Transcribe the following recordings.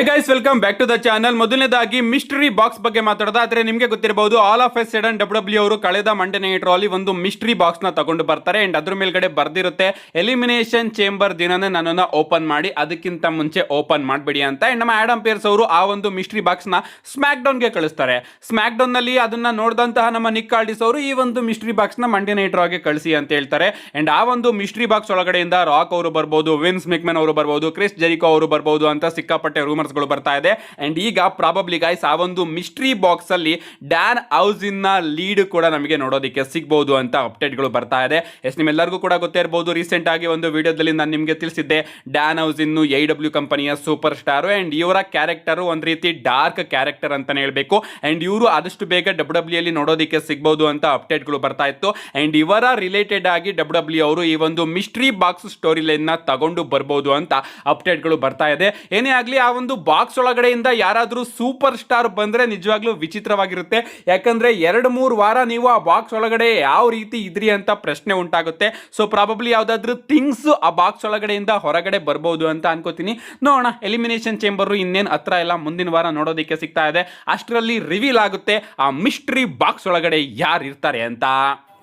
Guys welcome back to the channel. ಮೊದಲನೇದಾಗಿ mystery box ಬಗ್ಗೆ ಮಾತಾಡೋದಾದ್ರೆ ನಿಮಗೆ ಗೊತ್ತಿರಬಹುದು, all of a sudden W ಅವರು ಕಳೆದ ಮಂಡೇ ನೈಟ್ ರಾ ಅಲ್ಲಿ ಒಂದು ಮಿಸ್ಟರಿ ಬಾಕ್ಸ್ ನ ತಗೊಂಡು ಬರ್ತಾರೆ ಅಂಡ್ ಅದ್ರ ಮೇಲ್ಗಡೆ ಬರ್ದಿರುತ್ತೆ ಎಲಿಮಿನೇಷನ್ ಚೇಂಬರ್ ದಿನನೇ ನನ್ನನ್ನು ಓಪನ್ ಮಾಡಿ, ಅದಕ್ಕಿಂತ ಮುಂಚೆ ಓಪನ್ ಮಾಡಬೇಡಿ ಅಂತ. ಅಂಡ್ ನಮ್ಮ ಆಡಮ್ ಪೇರ್ಸ್ ಅವರು ಆ ಒಂದು ಮಿಸ್ಟರಿ ಬಾಕ್ಸ್ ನ ಸ್ಮ್ಯಾಕ್ ಡೌನ್ ಗೆ ಕಳಿಸ್ತಾರೆ. ಸ್ಮ್ಯಾಕ್ ಡೌನ್ ನಲ್ಲಿ ಅದನ್ನ ನೋಡಿದಂತಹ ನಮ್ಮ ನಿಕ್ ಆಲ್ಡಿಸ್ ಅವರು ಈ ಒಂದು ಮಿಸ್ಟರಿ ಬಾಕ್ಸ್ ನ ಮಂಡೇ ನೈಟ್ ರಾ ಗೆ ಕಳಿಸಿ ಅಂತ ಹೇಳ್ತಾರೆ. ಅಂಡ್ ಆ ಒಂದು ಮಿಸ್ಟರಿ ಬಾಕ್ಸ್ ಒಳಗಡೆಯಿಂದ ರಾಕ್ ಅವರು ಬರ್ಬೋದು, ವಿನ್ಸ್ ಮೆಕ್ಮೆನ್ ಅವರು ಬರ್ಬೋದು, ಕ್ರಿಸ್ ಜೆರಿಕೋ ಅವರು ಬರ್ಬೋದು ಅಂತ ಸಿಕ್ಕಾಪಟ್ಟೆ ರೂಮರ್ಸ್ ಗಳು ಬರ್ತಾ ಇದೆ. ಅಂಡ್ ಈಗ ಪ್ರಾಬಬ್ಲಿ ಗೈಸ್ ಆ ಒಂದು ಮಿಸ್ಟರಿ ಬಾಕ್ಸ್ ಅಲ್ಲಿ ಡ್ಯಾನ್ ಹೌಸಿನ್ ನ ಲೀಡ್ ಕೂಡ ನಮಗೆ ನೋಡೋದಕ್ಕೆ ಸಿಗಬಹುದು ಅಂತ ಅಪ್ಡೇಟ್ ಗಳು ಬರ್ತಾ ಇದೆ. ಎಸ್, ನಿಮ್ಮೆಲ್ಲರಿಗೂ ಕೂಡ ಗೊತ್ತೇ ಇರಬಹುದು, ರೀಸೆಂಟ್ ಆಗಿ ಒಂದು ವಿಡಿಯೋದಲ್ಲಿ ನಾನು ನಿಮಗೆ ತಿಳಿಸಿದ್ದೆ, ಡ್ಯಾನ್ ಹೌಸಿನ್ AEW ಕಂಪನಿಯ ಸೂಪರ್ ಸ್ಟಾರ್ ಅಂಡ್ ಇವರ ಕ್ಯಾರೆಕ್ಟರ್ ಒಂದ್ ರೀತಿ ಡಾರ್ಕ್ ಕ್ಯಾರೆಕ್ಟರ್ ಅಂತಾನೆ ಹೇಳ್ಬೇಕು. ಅಂಡ್ ಇವರು ಆದಷ್ಟು ಬೇಗ WWE ಅಲ್ಲಿ ನೋಡೋದಕ್ಕೆ ಸಿಗಬಹುದು ಅಂತ ಅಪ್ಡೇಟ್ ಗಳು ಬರ್ತಾ ಇತ್ತು. ಅಂಡ್ ಇವರ ರಿಲೇಟೆಡ್ ಆಗಿ WWE ಅವರು ಈ ಒಂದು ಮಿಸ್ಟರಿ ಬಾಕ್ಸ್ ಸ್ಟೋರಿ ಲೈನ್ ನ ತಗೊಂಡು ಬರ್ಬೋದು ಅಂತ ಅಪ್ಡೇಟ್ ಗಳು ಬರ್ತಾ ಇದೆ. ಏನೇ ಆಗ್ಲಿ, ಆ ಒಂದು ಬಾಕ್ಸ್ ಒಳಗಡೆಯಿಂದ ಯಾರಾದ್ರೂ ಸೂಪರ್ ಸ್ಟಾರ್ ಬಂದ್ರೆ ನಿಜವಾಗ್ಲೂ ವಿಚಿತ್ರವಾಗಿರುತ್ತೆ. ಯಾಕಂದ್ರೆ 2-3 ವಾರ ನೀವು ಆ ಬಾಕ್ಸ್ ಒಳಗಡೆ ಯಾವ ರೀತಿ ಇದ್ರಿ ಅಂತ ಪ್ರಶ್ನೆ ಉಂಟಾಗುತ್ತೆ. ಸೊ ಪ್ರಾಬಬ್ಲಿ ಯಾವ್ದಾದ್ರು ಥಿಂಗ್ಸ್ ಆ ಬಾಕ್ಸ್ ಒಳಗಡೆಯಿಂದ ಹೊರಗಡೆ ಬರ್ಬೋದು ಅಂತ ಅನ್ಕೋತೀನಿ. ನೋಡೋಣ, ಎಲಿಮಿನೇಷನ್ ಚೇಂಬರ್ ಇನ್ನೇನು ಹತ್ರ ಎಲ್ಲ ಮುಂದಿನ ವಾರ ನೋಡೋದಕ್ಕೆ ಸಿಗ್ತಾ ಇದೆ. ಅಷ್ಟರಲ್ಲಿ ರಿವೀಲ್ ಆಗುತ್ತೆ ಆ ಮಿಸ್ಟರಿ ಬಾಕ್ಸ್ ಒಳಗಡೆ ಯಾರು ಇರ್ತಾರೆ ಅಂತ.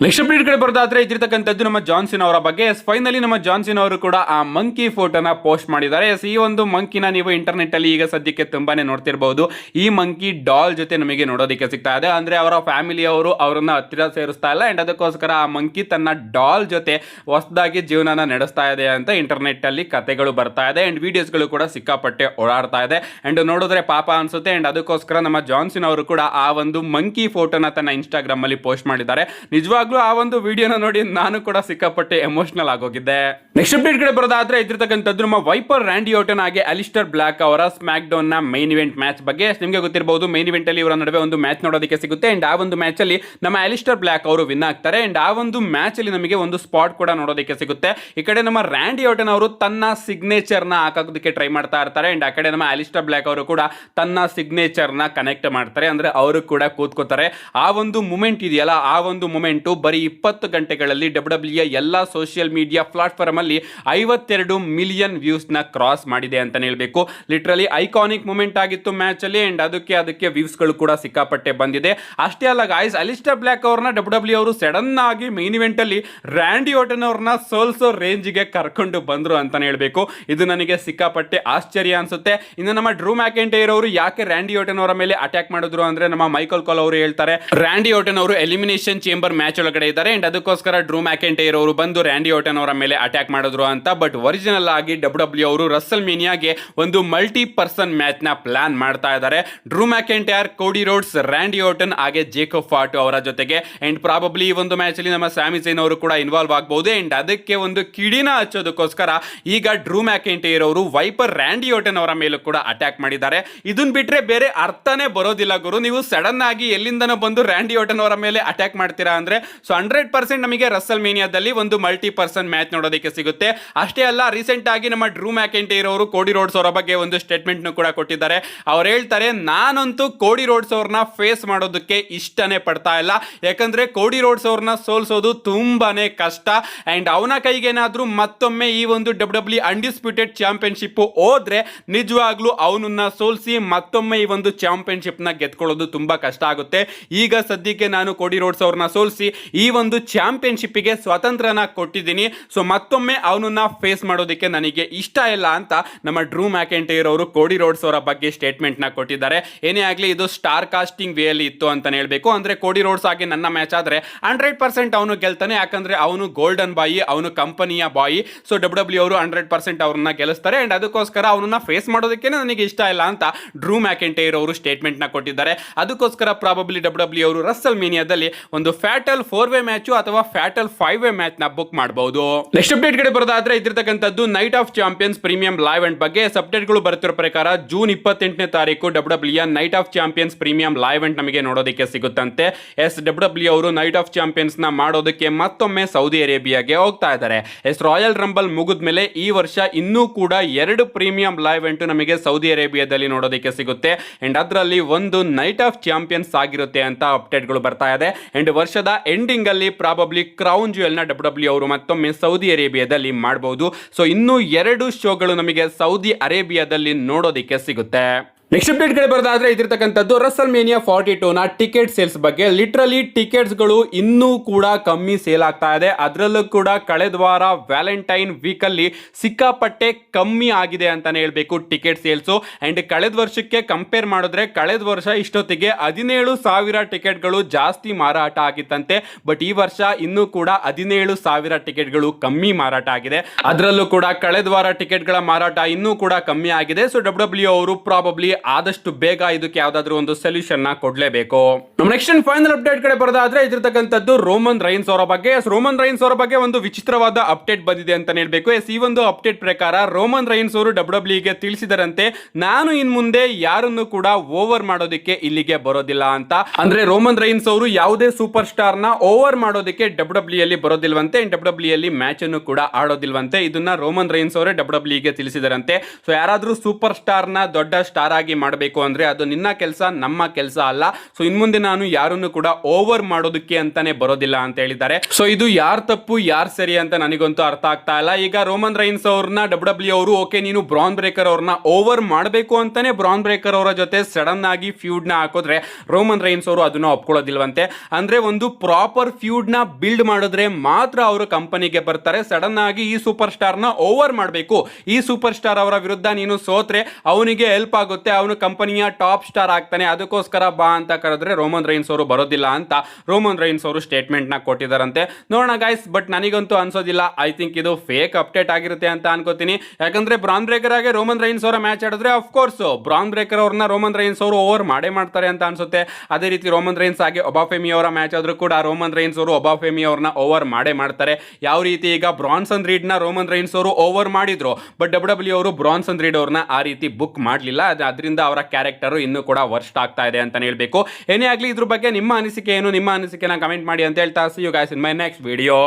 ನೆಕ್ಸ್ಟ್ ಅಪ್ಡೇಟ್ ಕಡೆ ಬರೋದಾದ್ರೆ ಇದ್ದಿರ್ತಕ್ಕಂಥದ್ದು ನಮ್ಮ ಜಾನ್ಸಿನ್ ಅವರ ಬಗ್ಗೆ. ಫೈನಲಿ ನಮ್ಮ ಜಾನ್ಸಿನ್ ಅವರು ಕೂಡ ಆ ಮಂಕಿ ಫೋಟೋನ ಪೋಸ್ಟ್ ಮಾಡಿದ್ದಾರೆ. ಈ ಒಂದು ಮಂಕಿನ ನೀವು ಇಂಟರ್ನೆಟ್ ಅಲ್ಲಿ ಈಗ ಸದ್ಯಕ್ಕೆ ತುಂಬಾನೇ ನೋಡ್ತಿರಬಹುದು. ಈ ಮಂಕಿ ಡಾಲ್ ಜೊತೆ ನಮಗೆ ನೋಡೋದಕ್ಕೆ ಸಿಗ್ತಾ ಇದೆ. ಅಂದ್ರೆ ಅವರ ಫ್ಯಾಮಿಲಿ ಅವರು ಅವರನ್ನ ಹತ್ತಿರ ಸೇರಿಸ್ತಾ ಇಲ್ಲ ಅಂಡ್ ಅದಕ್ಕೋಸ್ಕರ ಆ ಮಂಕಿ ತನ್ನ ಡಾಲ್ ಜೊತೆ ಹೊಸದಾಗಿ ಜೀವನನ ನಡೆಸ್ತಾ ಇದೆ ಅಂತ ಇಂಟರ್ನೆಟ್ ಅಲ್ಲಿ ಕತೆಗಳು ಬರ್ತಾ ಇದೆ ಅಂಡ್ ವಿಡಿಯೋಸ್ಗಳು ಕೂಡ ಸಿಕ್ಕಾಪಟ್ಟೆ ಓಡಾಡ್ತಾ ಇದೆ. ಅಂಡ್ ನೋಡಿದ್ರೆ ಪಾಪ ಅನ್ಸುತ್ತೆ. ಅಂಡ್ ಅದಕ್ಕೋಸ್ಕರ ನಮ್ಮ ಜಾನ್ಸಿನ್ ಅವರು ಕೂಡ ಆ ಒಂದು ಮಂಕಿ ಫೋಟೋನ ತನ್ನ ಇನ್ಸ್ಟಾಗ್ರಾಮ್ ಅಲ್ಲಿ ಪೋಸ್ಟ್ ಮಾಡಿದ್ದಾರೆ. ನಿಜವಾಗ್ಲೂ ಆ ಒಂದು ವಿಡಿಯೋನ ನೋಡಿ ನಾನು ಕೂಡ ಸಿಕ್ಕಾಪಟ್ಟೆ ಎಮೋಷನಲ್ ಆಗೋಗಿದ್ದೆ. ನೆಕ್ಸ್ಟ್ ಅಪ್ಡೇಟ್ ಕಡೆ ಬರೋದಾದ್ರೆ ಇದ್ದಿರ್ತಕ್ಕಂಥದ್ದು ನಮ್ಮ ವೈಪರ್ ರ್ಯಾಂಡಿ ಆರ್ಟನ್ ಹಾಗೆ ಅಲಿಸ್ಟರ್ ಬ್ಲಾಕ್ ಅವರ ಸ್ಮ್ಯಾಕ್ ಡೌನ್ ನ ಮೈನ್ ಇವೆಂಟ್ ಮ್ಯಾಚ್ ಬಗ್ಗೆ. ನಿಮಗೆ ಗೊತ್ತಿರಬಹುದು, ಮೈನ್ ಇವೆಂಟ್ ಅಲ್ಲಿ ಇವರ ನಡುವೆ ಒಂದು ಮ್ಯಾಚ್ ನೋಡೋದಕ್ಕೆ ಸಿಗುತ್ತೆ ಅಂಡ್ ಆ ಒಂದು ಮ್ಯಾಚ್ ಅಲ್ಲಿ ನಮ್ಮ ಅಲಿಸ್ಟರ್ ಬ್ಲಾಕ್ ಅವರು ವಿನ್ ಆಗ್ತಾರೆ. ಅಂಡ್ ಆ ಒಂದು ಮ್ಯಾಚ್ ಅಲ್ಲಿ ನಮಗೆ ಒಂದು ಸ್ಪಾಟ್ ಕೂಡ ನೋಡೋದಕ್ಕೆ ಸಿಗುತ್ತೆ. ಈ ಕಡೆ ನಮ್ಮ ರ್ಯಾಂಡಿ ಆರ್ಟನ್ ಅವರು ತನ್ನ ಸಿಗ್ನೇಚರ್ ನ ಹಾಕೋದಕ್ಕೆ ಟ್ರೈ ಮಾಡ್ತಾ ಇರ್ತಾರೆ ಅಂಡ್ ಆ ಕಡೆ ನಮ್ಮ ಅಲಿಸ್ಟರ್ ಬ್ಲಾಕ್ ಅವರು ಕೂಡ ತನ್ನ ಸಿಗ್ನೇಚರ್ ನ ಕನೆಕ್ಟ್ ಮಾಡ್ತಾರೆ. ಅಂದ್ರೆ ಅವರು ಕೂಡ ಕೂತ್ಕೋತಾರೆ. ಆ ಒಂದು ಮೂಮೆಂಟ್ ಇದೆಯಲ್ಲ, ಆ ಒಂದು ಮೂಮೆಂಟ್ ಬರೀ 20 ಗಂಟೆಗಳಲ್ಲಿ WWE ಎಲ್ಲಾ ಸೋಷಿಯಲ್ ಮೀಡಿಯಾ ಪ್ಲಾಟ್ಫಾರ್ಮ್ ಅಲ್ಲಿ 52 ಮಿಲಿಯನ್ ವ್ಯೂಸ್ ನ ಕ್ರಾಸ್ ಮಾಡಿದೆ ಅಂತಾನೆ ಹೇಳ್ಬೇಕು. ಲಿಟರಲಿ ಐಕಾನಿಕ್ ಮೂಮೆಂಟ್ ಆಗಿತ್ತು ಮ್ಯಾಚ್ ಅಲ್ಲಿ ಅಂಡ್ ಅದಕ್ಕೆ ವ್ಯೂಸ್ ಗಳು ಕೂಡ ಸಿಕ್ಕಾಪಟ್ಟೆ ಬಂದಿದೆ. ಅಷ್ಟೇ ಅಲ್ಲ ಗಾಯ್ಸ್, ಅಲಿಸ್ಟರ್ ಬ್ಲಾಕ್ ಅವ್ರನ್ನ WWE ಅವರು ಸಡನ್ ಆಗಿ ಮೈನ್ ಇವೆಂಟ್ ಅಲ್ಲಿ ರ್ಯಾಂಡಿ ಆರ್ಟನ್ ಅವ್ರನ್ನ ಸೋಲ್ಸೋ ರೇಂಜ್ ಗೆ ಕರ್ಕೊಂಡು ಬಂದ್ರು ಅಂತಾನೆ ಹೇಳ್ಬೇಕು. ಇದು ನನಗೆ ಸಿಕ್ಕಾಪಟ್ಟೆ ಆಶ್ಚರ್ಯ ಅನ್ಸುತ್ತೆ. ಇನ್ನು ನಮ್ಮ ಡ್ರೂ ಮ್ಯಾಕೆಂಟೈರ್ ಅವರು ಯಾಕೆ ರ್ಯಾಂಡಿ ಆರ್ಟನ್ ಅವರ ಮೇಲೆ ಅಟ್ಯಾಕ್ ಮಾಡಿದ್ರು ಅಂದ್ರೆ, ನಮ್ಮ ಮೈಕಲ್ ಕಾಲ್ ಅವರು ಹೇಳ್ತಾರೆ ರ್ಯಾಂಡಿ ಆರ್ಟನ್ ಅವರು ಎಲಿಮಿನೇಷನ್ ಚೇಂಬರ್ ಮ್ಯಾಚ್ ಒಳಗಡೆ ಇದ್ದಾರೆ ಅಂಡ್ ಅದಕ್ಕೋಸ್ಕರ ಡ್ರೂ ಮ್ಯಾಕೆಂಟೈರ್ ಅವರು ಬಂದು ರ್ಯಾಂಡಿ ಆರ್ಟನ್ ಅವರ ಮೇಲೆ ಅಟ್ಯಾಕ್ ಮಾಡಿದ್ರು ಅಂತ. ಬಟ್ ಒರಿಜಿನಲ್ ಆಗಿ WWE ಅವರು ರಸಲ್ ಮೀನಿಯಾಗೆ ಒಂದು ಮಲ್ಟಿ ಪರ್ಸನ್ ಮ್ಯಾಚ್ ನ ಪ್ಲಾನ್ ಮಾಡ್ತಾ ಇದ್ದಾರೆ. Drew McIntyre, Cody Rhodes, Randy Orton ಹಾಗೆ ಜೇಕೋಬ್ ಫಾರ್ಟ್ ಅವರ ಜೊತೆಗೆ. ಅಂಡ್ ಪ್ರಾಬಬ್ಲಿ ಈ ಒಂದು ಮ್ಯಾಚ್ ಅಲ್ಲಿ ನಮ್ಮ ಸ್ಯಾಮಿ ಝೈನ್ ಅವರು ಕೂಡ ಇನ್ವಾಲ್ವ್ ಆಗಬಹುದು. ಅಂಡ್ ಅದಕ್ಕೆ ಒಂದು ಕಿಡಿನ ಹಚ್ಚೋದಕ್ಕೋಸ್ಕರ ಈಗ ಡ್ರೂ ಮ್ಯಾಕೆಂಟೈರ್ ಅವರು ವೈಪರ್ ರ್ಯಾಂಡಿ ಆರ್ಟನ್ ಅವರ ಮೇಲೂ ಕೂಡ ಅಟ್ಯಾಕ್ ಮಾಡಿದ್ದಾರೆ. ಇದನ್ನ ಬಿಟ್ರೆ ಬೇರೆ ಅರ್ಥನೇ ಬರೋದಿಲ್ಲ ಗುರು. ನೀವು ಸಡನ್ ಆಗಿ ಎಲ್ಲಿಂದನೋ ಬಂದು ರ್ಯಾಂಡಿ ಆರ್ಟನ್ ಅವರ ಮೇಲೆ ಅಟ್ಯಾಕ್ ಮಾಡ್ತೀರಾ ಅಂದ್ರೆ, ಸೊ 100% ನಮಗೆ ರಸಲ್ ಮೇನಿಯಾದಲ್ಲಿ ಒಂದು ಮಲ್ಟಿ ಪರ್ಸನ್ ಮ್ಯಾಚ್ ನೋಡೋದಕ್ಕೆ ಸಿಗುತ್ತೆ. ಅಷ್ಟೇ ಅಲ್ಲ, ರೀಸೆಂಟ್ ಆಗಿ ನಮ್ಮ ಡ್ರೂ ಮ್ಯಾಕೆಂಟೈರ್ ಅವರು ಕೋಡಿ ರೋಡ್ಸ್ ಅವರ ಬಗ್ಗೆ ಒಂದು ಸ್ಟೇಟ್ಮೆಂಟ್ ಕೂಡ ಕೊಟ್ಟಿದ್ದಾರೆ. ಅವ್ರು ಹೇಳ್ತಾರೆ, ನಾನಂತೂ ಕೋಡಿ ರೋಡ್ಸ್ ಅವ್ರನ್ನ ಫೇಸ್ ಮಾಡೋದಕ್ಕೆ ಇಷ್ಟನೇ ಪಡ್ತಾ ಇಲ್ಲ. ಯಾಕಂದ್ರೆ ಕೋಡಿ ರೋಡ್ಸ್ ಅವ್ರನ್ನ ಸೋಲ್ಸೋದು ತುಂಬಾನೇ ಕಷ್ಟ ಅಂಡ್ ಅವನ ಕೈಗೇನಾದ್ರೂ ಮತ್ತೊಮ್ಮೆ ಈ ಒಂದು WWE ಅನ್ಡಿಸ್ಪ್ಯೂಟೆಡ್ ಚಾಂಪಿಯನ್ಶಿಪ್ ಹೋದ್ರೆ ನಿಜವಾಗ್ಲೂ ಅವನನ್ನ ಸೋಲ್ಸಿ ಮತ್ತೊಮ್ಮೆ ಈ ಒಂದು ಚಾಂಪಿಯನ್ಶಿಪ್ ನ ಗೆದ್ಕೊಳ್ಳೋದು ತುಂಬಾ ಕಷ್ಟ ಆಗುತ್ತೆ. ಈಗ ಸದ್ಯಕ್ಕೆ ನಾನು ಕೋಡಿ ರೋಡ್ಸ್ ಅವ್ರನ್ನ ಸೋಲ್ಸಿ ಈ ಒಂದು ಚಾಂಪಿಯನ್ಶಿಪ್ ಗೆ ಸ್ವಾತಂತ್ರ್ಯನ ಕೊಟ್ಟಿದ್ದೀನಿ. ಸೊ ಮತ್ತೊಮ್ಮೆ ಅವನನ್ನ ಫೇಸ್ ಮಾಡೋದಕ್ಕೆ ನನಗೆ ಇಷ್ಟ ಇಲ್ಲ ಅಂತ ನಮ್ಮ ಡ್ರೂ ಮ್ಯಾಕೆಂಟೈರ್ ಅವರು ಕೋಡಿ ರೋಡ್ಸ್ ಅವರ ಬಗ್ಗೆ ಸ್ಟೇಟ್ಮೆಂಟ್ ನ ಕೊಟ್ಟಿದ್ದಾರೆ. ಏನೇ ಆಗ್ಲಿ, ಇದು ಸ್ಟಾರ್ ಕಾಸ್ಟಿಂಗ್ ವೇ ಅಲ್ಲಿ ಇತ್ತು ಅಂತಾನೆ ಹೇಳ್ಬೇಕು. ಅಂದ್ರೆ ಕೋಡಿ ರೋಡ್ಸ್ ಆಗಿ ನನ್ನ ಮ್ಯಾಚ್ ಆದ್ರೆ 100% ಅವನು ಗೆಲ್ತಾನೆ. ಯಾಕಂದ್ರೆ ಅವನು ಗೋಲ್ಡನ್ ಬಾಯಿ, ಅವನು ಕಂಪನಿಯ ಬಾಯಿ. ಸೊ WWE ಅವರು 100% ಅವ್ರನ್ನ ಗೆಲ್ಲಿಸ್ತಾರೆ ಅಂಡ್ ಅದಕ್ಕೋಸ್ಕರ ಅವನನ್ನ ಫೇಸ್ ಮಾಡೋದಕ್ಕೆ ನನಗೆ ಇಷ್ಟ ಇಲ್ಲ ಅಂತ ಡ್ರೂ ಮ್ಯಾಕೆಂಟೈರ್ ಅವರು ಸ್ಟೇಟ್ಮೆಂಟ್ ನ ಕೊಟ್ಟಿದ್ದಾರೆ. ಅದಕ್ಕೋಸ್ಕರ ಪ್ರಾಬಬ್ಲಿ WWE ಅವರು ರಸಲ್ ಮೀನಿಯಾದಲ್ಲಿ ಒಂದು ಫ್ಯಾಟಲ್ 4-ವೇ ಮ್ಯಾಚ್ ಅಥವಾ ಫ್ಯಾಟಲ್ 5-ವೇ ಮ್ಯಾಚ್ ನ ಬುಕ್ ಮಾಡಬಹುದು. ನೆಕ್ಸ್ಟ್ ಅಪ್ಡೇಟ್ ಕಡೆ ಬರೋದಾದ್ರೆ ಇದ್ದಿರ್ತಕ್ಕಂಥದ್ದು night of champions premium live and ಬಗ್ಗೆ. ಅಪ್ಡೇಟ್ ಗಳು ಬರುತ್ತಿರೋ ಪ್ರಕಾರ ಜೂನ್ 28ನೇ ತಾರೀಕು WWE night of champions premium live and ನಮಗೆ ನೋಡೋದಕ್ಕೆ ಸಿಗುತ್ತಂತೆ. WWE ಅವರು ನೈಟ್ ಆಫ್ ಚಾಂಪಿಯನ್ಸ್ ನ ಮಾಡೋದಕ್ಕೆ ಮತ್ತೊಮ್ಮೆ ಸೌದಿ ಅರೇಬಿಯಾಗೆ ಹೋಗ್ತಾ ಇದ್ದಾರೆ. ರಾಯಲ್ ರಂಬಲ್ ಮುಗಿದ್ಮೇಲೆ ಈ ವರ್ಷ ಇನ್ನೂ ಕೂಡ 2 ಪ್ರೀಮಿಯಂ ಲೈವ್ ಅಂಟು ನಮಗೆ ಸೌದಿ ಅರೇಬಿಯಾದಲ್ಲಿ ನೋಡೋದಕ್ಕೆ ಸಿಗುತ್ತೆ ಅಂಡ್ ಅದರಲ್ಲಿ ಒಂದು ನೈಟ್ ಆಫ್ ಚಾಂಪಿಯನ್ಸ್ ಆಗಿರುತ್ತೆ ಅಂತ ಅಪ್ಡೇಟ್ ಗಳು ಬರ್ತಾ ಇದೆ. ಅಂಡ್ ವರ್ಷದ ಎಂಡಿಂಗ್ ಅಲ್ಲಿ ಪ್ರಾಬಬ್ಲಿ ಕ್ರೌನ್ ಜ್ಯುವೆಲ್ ನ ಡಬ್ಲ್ಯೂ ಅವರು ಮತ್ತೊಮ್ಮೆ ಸೌದಿ ಅರೇಬಿಯಾದಲ್ಲಿ ಮಾಡಬಹುದು. ಸೊ ಇನ್ನೂ 2 ಶೋಗಳು ನಮಗೆ ಸೌದಿ ಅರೇಬಿಯಾದಲ್ಲಿ ನೋಡೋದಿಕ್ಕೆ ಸಿಗುತ್ತೆ. ನೆಕ್ಸ್ಟ್ ಅಪ್ಡೇಟ್ ಗಳು ಬರೋದಾದ್ರೆ ಇದಿರ್ತಕ್ಕಂಥದ್ದು ರಸಲ್ ಮೇನಿಯಾ 42 ನ ಟಿಕೆಟ್ ಸೇಲ್ಸ್ ಬಗ್ಗೆ. ಲಿಟ್ರಲಿ ಟಿಕೆಟ್ಸ್ ಗಳು ಇನ್ನೂ ಕೂಡ ಕಮ್ಮಿ ಸೇಲ್ ಆಗ್ತಾ ಇದೆ. ಅದರಲ್ಲೂ ಕೂಡ ಕಳೆದ ವಾರ ವ್ಯಾಲೆಂಟೈನ್ ವೀಕ್ ಅಲ್ಲಿ ಸಿಕ್ಕಾಪಟ್ಟೆ ಕಮ್ಮಿ ಆಗಿದೆ ಅಂತಾನೆ ಹೇಳ್ಬೇಕು ಟಿಕೆಟ್ ಸೇಲ್ಸ್. ಅಂಡ್ ಕಳೆದ ವರ್ಷಕ್ಕೆ ಕಂಪೇರ್ ಮಾಡಿದ್ರೆ ಕಳೆದ ವರ್ಷ ಇಷ್ಟೊತ್ತಿಗೆ 17,000 ಟಿಕೆಟ್ಗಳು ಜಾಸ್ತಿ ಮಾರಾಟ ಆಗಿತ್ತಂತೆ. ಬಟ್ ಈ ವರ್ಷ ಇನ್ನೂ ಕೂಡ 17,000 ಟಿಕೆಟ್ಗಳು ಕಮ್ಮಿ ಮಾರಾಟ ಆಗಿದೆ. ಅದರಲ್ಲೂ ಕೂಡ ಕಳೆದ ವಾರ ಟಿಕೆಟ್ಗಳ ಮಾರಾಟ ಇನ್ನೂ ಕೂಡ ಕಮ್ಮಿ ಆಗಿದೆ. ಸೊ ಡಬ್ಲ್ಯೂ ಅವರು ಪ್ರಾಬಬ್ಲಿ ಆದಷ್ಟು ಬೇಗ ಇದಕ್ಕೆ ಯಾವ್ದಾದ್ರು ಒಂದು ಸೊಲ್ಯೂಷನ್ ನ ಕೊಡ್ಲೇಬೇಕು. ನಮ್ಮ ನೆಕ್ಸ್ಟ್ ಫೈನಲ್ ಅಪ್ಡೇಟ್ ಕಡೆ ಬರೋದಾದ್ರೆ ಇದಿರ್ತಕ್ಕಂಥದ್ದು ರೋಮನ್ ರೈನ್ಸ್ ಅವರ ಬಗ್ಗೆ. ರೋಮನ್ ರೈನ್ಸ್ ಅವರ ಬಗ್ಗೆ ಒಂದು ವಿಚಿತ್ರವಾದ ಅಪ್ಡೇಟ್ ಬಂದಿದೆ ಅಂತ ಹೇಳ್ಬೇಕು. ಈ ಒಂದು ಅಪ್ಡೇಟ್ ಪ್ರಕಾರ ರೋಮನ್ ರೈನ್ಸ್ ಅವರು ಡಬ್ಲ್ಯೂ ಗೆ ತಿಳಿಸಿದರಂತೆ, ನಾನು ಇನ್ ಮುಂದೆ ಯಾರನ್ನು ಕೂಡ ಓವರ್ ಮಾಡೋದಕ್ಕೆ ಇಲ್ಲಿಗೆ ಬರೋದಿಲ್ಲ ಅಂತ. ಅಂದ್ರೆ ರೋಮನ್ ರೈನ್ಸ್ ಅವರು ಯಾವುದೇ ಸೂಪರ್ ಸ್ಟಾರ್ ನ ಓವರ್ ಮಾಡೋದಕ್ಕೆ ಡಬ್ಲ್ಯೂ ಅಲ್ಲಿ ಬರೋದಿಲ್ವಂತೆ. ಡಬ್ಲ್ಯೂ ಅಲ್ಲಿ ಮ್ಯಾಚ್ ಅನ್ನು ಕೂಡ ಆಡೋದಿಲ್ವಂತೆ. ಇದನ್ನ ರೋಮನ್ ರೈನ್ಸ್ ಅವರೇ ಡಬ್ಲ್ಯೂ ಗೆ ತಿಳಿಸಿದರಂತೆ. ಸೊ ಯಾರಾದ್ರೂ ಸೂಪರ್ ಸ್ಟಾರ್ ನ ದೊಡ್ಡ ಸ್ಟಾರ್ ಆಗಿ ಮಾಡಬೇಕು ಅಂದ್ರೆ ಅದು ನಿನ್ನ ಕೆಲಸ, ನಮ್ಮ ಕೆಲಸ ಅಲ್ಲ. ಸೊ ಇನ್ ಮುಂದೆ ನಾನು ಯಾರನ್ನು ಕೂಡ ಓವರ್ ಮಾಡೋದಕ್ಕೆ ಅಂತಾನೆ ಬರೋದಿಲ್ಲ ಅಂತ ಹೇಳಿದ್ದಾರೆ. ಸೊ ಇದು ಯಾರ್ ತಪ್ಪು ಯಾರ್ ಸರಿ ಅಂತ ನನಗಂತೂ ಅರ್ಥ ಆಗ್ತಾ ಇಲ್ಲ. ಈಗ ರೋಮನ್ ರೈನ್ಸ್ ಅವ್ರನ್ನ ಡಬ್ಲ್ಯೂ ಅವರು ಓಕೆ ನೀನು ಬ್ರಾನ್ ಬ್ರೇಕರ್ ಅವ್ರನ್ನ ಓವರ್ ಮಾಡಬೇಕು ಅಂತಾನೆ ಬ್ರಾನ್ ಬ್ರೇಕರ್ ಅವರ ಜೊತೆ ಸಡನ್ ಆಗಿ ಫ್ಯೂಡ್ ನ ಹಾಕೋದ್ರೆ ರೋಮನ್ ರೈನ್ಸ್ ಅವರು ಅದನ್ನ ಒಪ್ಕೊಳ್ಳೋದಿಲ್ವಂತೆ. ಅಂದ್ರೆ ಒಂದು ಪ್ರಾಪರ್ ಫ್ಯೂಡ್ ನ ಬಿಲ್ಡ್ ಮಾಡಿದ್ರೆ ಮಾತ್ರ ಅವರು ಕಂಪನಿಗೆ ಬರ್ತಾರೆ. ಸಡನ್ ಆಗಿ ಈ ಸೂಪರ್ ಸ್ಟಾರ್ ನ ಓವರ್ ಮಾಡಬೇಕು, ಈ ಸೂಪರ್ ಸ್ಟಾರ್ ಅವರ ವಿರುದ್ಧ ನೀನು ಸೋತ್ರೆ ಅವನಿಗೆ ಹೆಲ್ಪ್ ಆಗುತ್ತೆ, ಅವನು ಕಂಪನಿಯ ಟಾಪ್ ಸ್ಟಾರ್ ಆಗ್ತಾನೆ, ಅದಕ್ಕೋಸ್ಕರ ಬಾ ಅಂತ ಕರೆದ್ರೆ ರೋಮನ್ ರೈನ್ಸ್ ಅವರು ಬರೋದಿಲ್ಲ ಅಂತ ರೋಮನ್ ರೈನ್ಸ್ ಅವರು ಸ್ಟೇಟ್ಮೆಂಟ್ ನ ಕೊಟ್ಟಿದ್ದಾರಂತೆ. ನೋಡೋಣ ಗೈಸ್, ಬಟ್ ನನಗಂತೂ ಅನ್ಸೋದಿಲ್ಲ. ಐ ಥಿಂಕ್ ಇದು ಫೇಕ್ ಅಪ್ಡೇಟ್ ಆಗಿರುತ್ತೆ ಅಂತ ಅನ್ಕೋತೀನಿ. ಯಾಕಂದ್ರೆ ಬ್ರಾನ್ ಬ್ರೇಕರ್ ಆಗಿ ರೋಮನ್ ರೈನ್ಸ್ ಅವರ ಮ್ಯಾಚ್ ಆಡಿದ್ರೆ ಅಫ್ಕೋರ್ಸ್ ಬ್ರಾನ್ ಬ್ರೇಕರ್ ಅವ್ರನ್ನ ರೋಮನ್ ರೈನ್ಸ್ ಅವರು ಓವರ್ ಮಾಡೇ ಮಾಡ್ತಾರೆ ಅಂತ ಅನ್ಸುತ್ತೆ. ಅದೇ ರೀತಿ ರೋಮನ್ ರೈನ್ಸ್ ಆಗಿ ಒಬಾಫೆಮಿ ಅವರ ಮ್ಯಾಚ್ ಆದ್ರೂ ಕೂಡ ರೋಮನ್ ರೈನ್ಸ್ ಅವರು ಒಬಾಫೆಮಿ ಅವ್ರನ್ನ ಓವರ್ ಮಾಡೇ ಮಾಡ್ತಾರೆ. ಯಾವ ರೀತಿ ಈಗ ಬ್ರಾನ್ಸನ್ ರೀಡ್ ನ ರೋಮನ್ ರೈನ್ಸ್ ಅವರು ಓವರ್ ಮಾಡಿದ್ರು, ಬಟ್ ಡಬ್ಲ್ಯೂ ಅವರು ಬ್ರಾನ್ಸನ್ ರೀಡ್ ಅವ್ರನ್ನ ಆ ರೀತಿ ಬುಕ್ ಮಾಡಲಿಲ್ಲ. ಅದರಿಂದ ಅವರ ಕ್ಯಾರೆಕ್ಟರ್ ಇನ್ನೂ ಕೂಡ ವರ್ಸ್ಟ್ ಆಗ್ತಾ ಇದೆ ಅಂತ ಹೇಳ್ಬೇಕು. ಏನೇ ಆಗಲಿ ಇದ್ರ ಬಗ್ಗೆ ನಿಮ್ಮ ಅನಿಸಿಕೆ ಏನು, ನಿಮ್ಮ ಅನಿಸಿಕೆನ ಕಮೆಂಟ್ ಮಾಡಿ ಅಂತ ಹೇಳ್ತಾ see you guys in my next video.